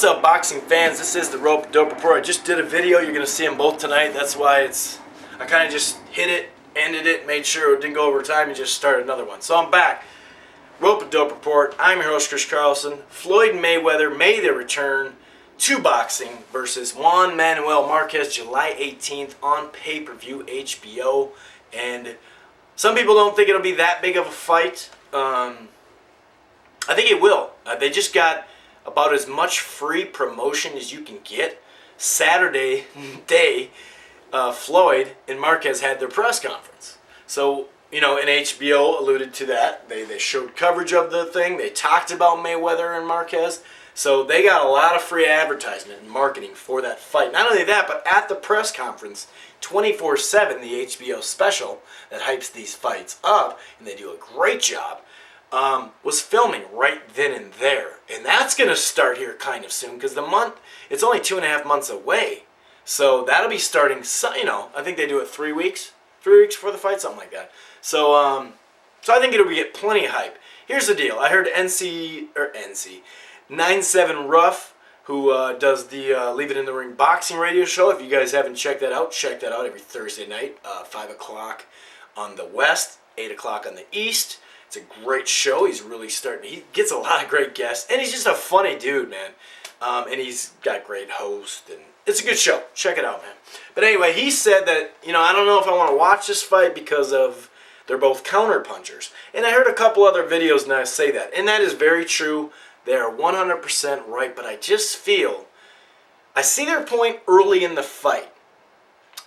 What's up, boxing fans? This is the Rope Dope Report. I just did a video. You're going to see them both tonight. That's why I kind of just hit it, ended it, made sure it didn't go over time, and just started another one. So I'm back. Rope Dope Report. I'm your host, Chris Carlson. Floyd Mayweather made their return to boxing versus Juan Manuel Marquez July 18th on pay-per-view HBO. And some people don't think it'll be that big of a fight. I think it will. They just got about as much free promotion as you can get. Saturday day, Floyd and Marquez had their press conference. So, and HBO alluded to that. They showed coverage of the thing. They talked about Mayweather and Marquez. So they got a lot of free advertisement and marketing for that fight. Not only that, but at the press conference, 24/7, the HBO special that hypes these fights up, and they do a great job, was filming right then and there. And that's going to start here kind of soon because it's only 2.5 months away. So that'll be starting, I think they do it 3 weeks. 3 weeks before the fight, something like that. So I think it'll get plenty of hype. Here's the deal. I heard NC 97 Ruff, who does the Leave It in the Ring boxing radio show. If you guys haven't checked that out, check that out every Thursday night, 5 o'clock on the West, 8 o'clock on the East. It's a great show. He's really he gets a lot of great guests, and he's just a funny dude, man. And he's got great hosts, and it's a good show. Check it out, man. But anyway, he said that, I don't know if I want to watch this fight because they're both counter punchers. And I heard a couple other videos now say that, and that is very true. They're 100% right, but I just feel, I see their point early in the fight.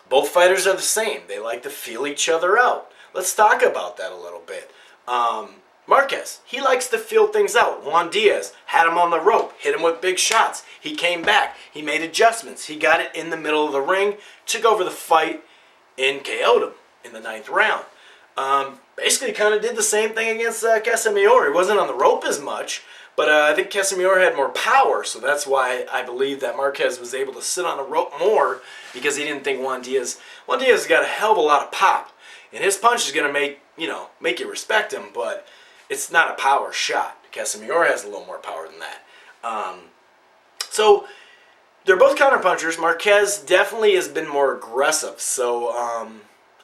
Both fighters are the same. They like to feel each other out. Let's talk about that a little bit. Marquez, he likes to feel things out. Juan Diaz had him on the rope, hit him with big shots. He came back. He made adjustments. He got it in the middle of the ring, took over the fight, and KO'd him in the 9th round. Basically kind of did the same thing against Casimero. He wasn't on the rope as much, but I think Casimero had more power, so that's why I believe that Marquez was able to sit on the rope more, because he didn't think Juan Diaz has got a hell of a lot of pop, and his punch is going to make you respect him, but it's not a power shot. Casimero has a little more power than that. So they're both counterpunchers. Marquez definitely has been more aggressive, so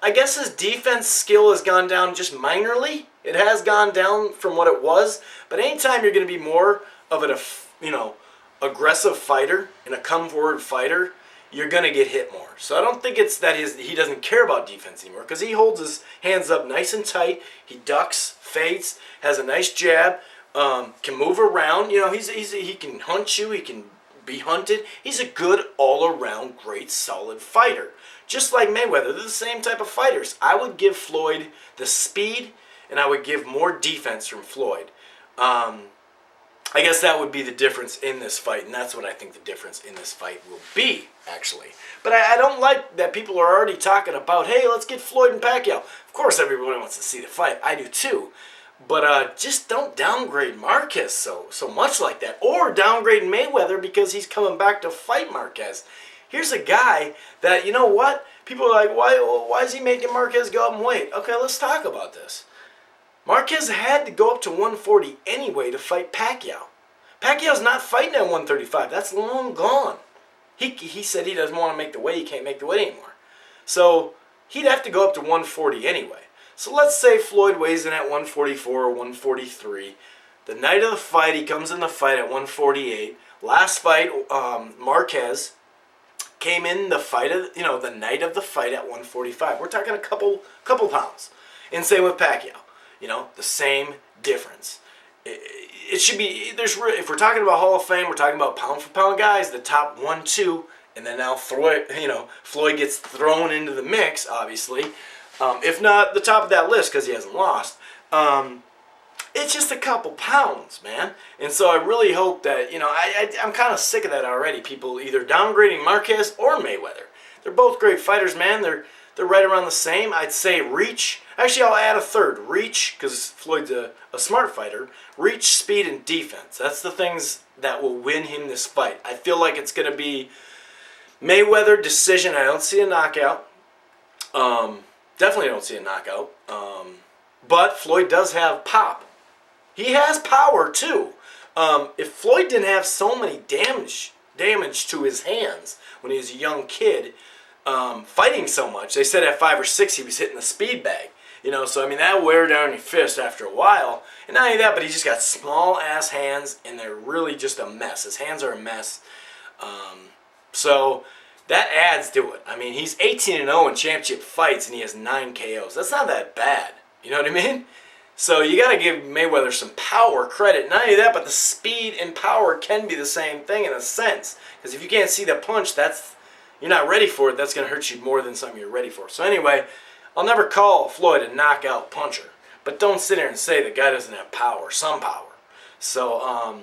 I guess his defense skill has gone down just minorly. It has gone down from what it was, but anytime you're going to be more of an aggressive fighter and a come-forward fighter, you're going to get hit more. So I don't think it's that he doesn't care about defense anymore, because he holds his hands up nice and tight. He ducks, fades, has a nice jab, can move around. He can hunt you. He can be hunted. He's a good all-around, great, solid fighter. Just like Mayweather, they're the same type of fighters. I would give Floyd the speed, and I would give more defense from Floyd. I guess that would be the difference in this fight, and that's what I think the difference in this fight will be, actually. But I don't like that people are already talking about, hey, let's get Floyd and Pacquiao. Of course, everybody wants to see the fight. I do too. But just don't downgrade Marquez so much like that, or downgrade Mayweather because he's coming back to fight Marquez. Here's a guy that, you know what? People are like, why is he making Marquez go up in weight? Okay, let's talk about this. Marquez had to go up to 140 anyway to fight Pacquiao. Pacquiao's not fighting at 135. That's long gone. He said he doesn't want to make the weight. He can't make the weight anymore. So he'd have to go up to 140 anyway. So let's say Floyd weighs in at 144 or 143. The night of the fight, he comes in the fight at 148. Last fight, Marquez came in the fight of, the night of the fight at 145. We're talking a couple pounds. And same with Pacquiao. The same difference. It should be, if we're talking about Hall of Fame, we're talking about pound for pound guys, the top 1, 2, and then now Floyd gets thrown into the mix, obviously. If not the top of that list because he hasn't lost. It's just a couple pounds, man. And so I really hope that, I'm kind of sick of that already. People either downgrading Marquez or Mayweather. They're both great fighters, man. They're right around the same. I'd say reach. Actually, I'll add a third. Reach, because Floyd's a smart fighter. Reach, speed, and defense. That's the things that will win him this fight. I feel like it's going to be Mayweather decision. I don't see a knockout. Definitely don't see a knockout. But Floyd does have pop. He has power, too. If Floyd didn't have so many damage to his hands when he was a young kid, fighting so much, they said at 5 or 6 he was hitting the speed bag. So I mean that wear down your fist after a while. And not only that, but he just got small ass hands, and they're really just a mess. His hands are a mess. So that adds to it. I mean, he's 18-0 in championship fights, and he has 9 KOs. That's not that bad. You know what I mean? So you got to give Mayweather some power credit. Not only that, but the speed and power can be the same thing in a sense. Because if you can't see the punch, you're not ready for it. That's going to hurt you more than something you're ready for. So anyway, I'll never call Floyd a knockout puncher. But don't sit there and say the guy doesn't have power. Some power. So,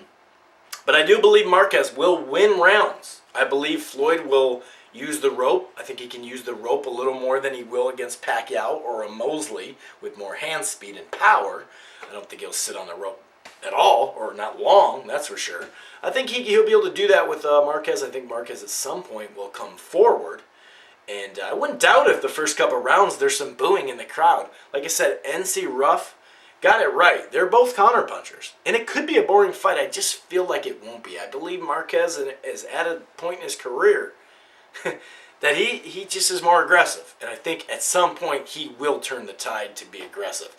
but I do believe Marquez will win rounds. I believe Floyd will use the rope. I think he can use the rope a little more than he will against Pacquiao or a Mosley with more hand speed and power. I don't think he'll sit on the rope at all, or not long, that's for sure. I think he'll be able to do that with Marquez. I think Marquez at some point will come forward. And I wouldn't doubt if the first couple rounds there's some booing in the crowd. Like I said, NC Ruff got it right. They're both counterpunchers. And it could be a boring fight. I just feel like it won't be. I believe Marquez is at a point in his career that he just is more aggressive. And I think at some point he will turn the tide to be aggressive.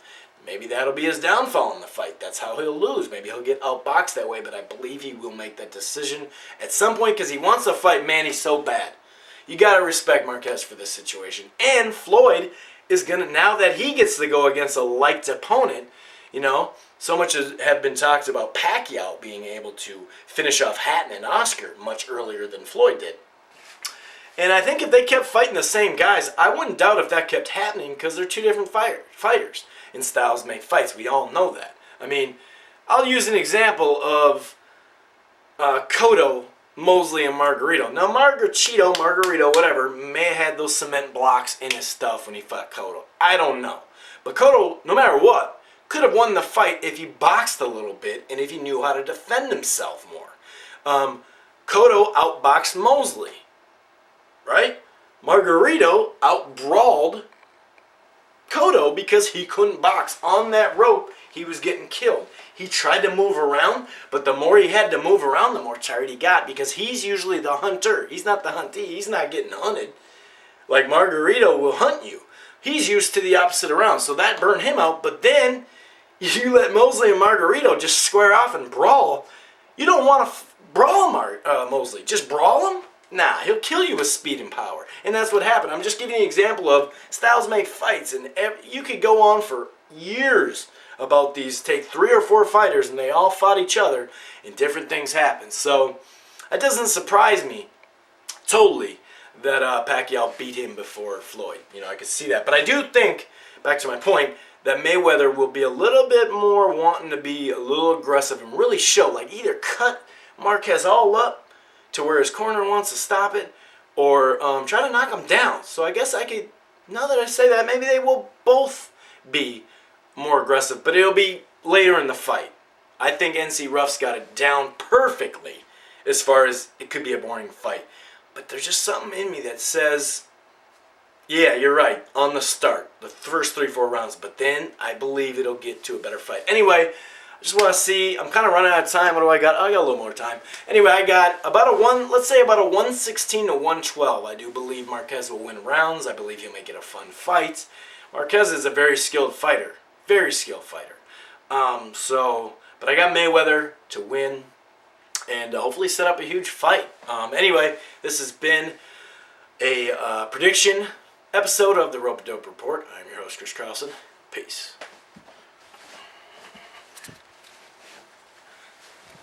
Maybe that'll be his downfall in the fight. That's how he'll lose. Maybe he'll get outboxed that way, but I believe he will make that decision at some point because he wants to fight Manny so bad. You got to respect Marquez for this situation. And Floyd is going to, now that he gets to go against a liked opponent, so much has been talked about Pacquiao being able to finish off Hatton and Oscar much earlier than Floyd did. And I think if they kept fighting the same guys, I wouldn't doubt if that kept happening because they're two different fighters. And styles make fights. We all know that. I mean, I'll use an example of Cotto, Mosley, and Margarito. Now, Margarito, whatever, may have had those cement blocks in his stuff when he fought Cotto. I don't know. But Cotto, no matter what, could have won the fight if he boxed a little bit and if he knew how to defend himself more. Cotto outboxed Mosley. Right? Margarito outbrawled Cotto because he couldn't box. On that rope, he was getting killed. He tried to move around, but the more he had to move around, the more tired he got because he's usually the hunter. He's not the huntee. He's not getting hunted. Like Margarito will hunt you. He's used to the opposite around, so that burned him out. But then you let Mosley and Margarito just square off and brawl. You don't want to brawl Mosley. Just brawl him? Nah, he'll kill you with speed and power. And that's what happened. I'm just giving you an example of styles make fights. And you could go on for years about these. Take 3 or 4 fighters and they all fought each other and different things happen. So that doesn't surprise me totally that Pacquiao beat him before Floyd. I could see that. But I do think, back to my point, that Mayweather will be a little bit more wanting to be a little aggressive and really show. Like either cut Marquez all up to where his corner wants to stop it, or try to knock him down. So I guess I could, now that I say that, maybe they will both be more aggressive, but it'll be later in the fight. I think NC Ruff's got it down perfectly as far as it could be a boring fight. But there's just something in me that says, yeah, you're right, on the start, the first 3-4 rounds, but then I believe it'll get to a better fight. Anyway, I just want to see, I'm kind of running out of time. What do I got? I got a little more time. Anyway, I got about let's say about a 116 to 112. I do believe Marquez will win rounds. I believe he'll make it a fun fight. Marquez is a very skilled fighter. Very skilled fighter. But I got Mayweather to win and hopefully set up a huge fight. Anyway, this has been a prediction episode of the Rope-A-Dope Report. I'm your host, Chris Carlson. Peace.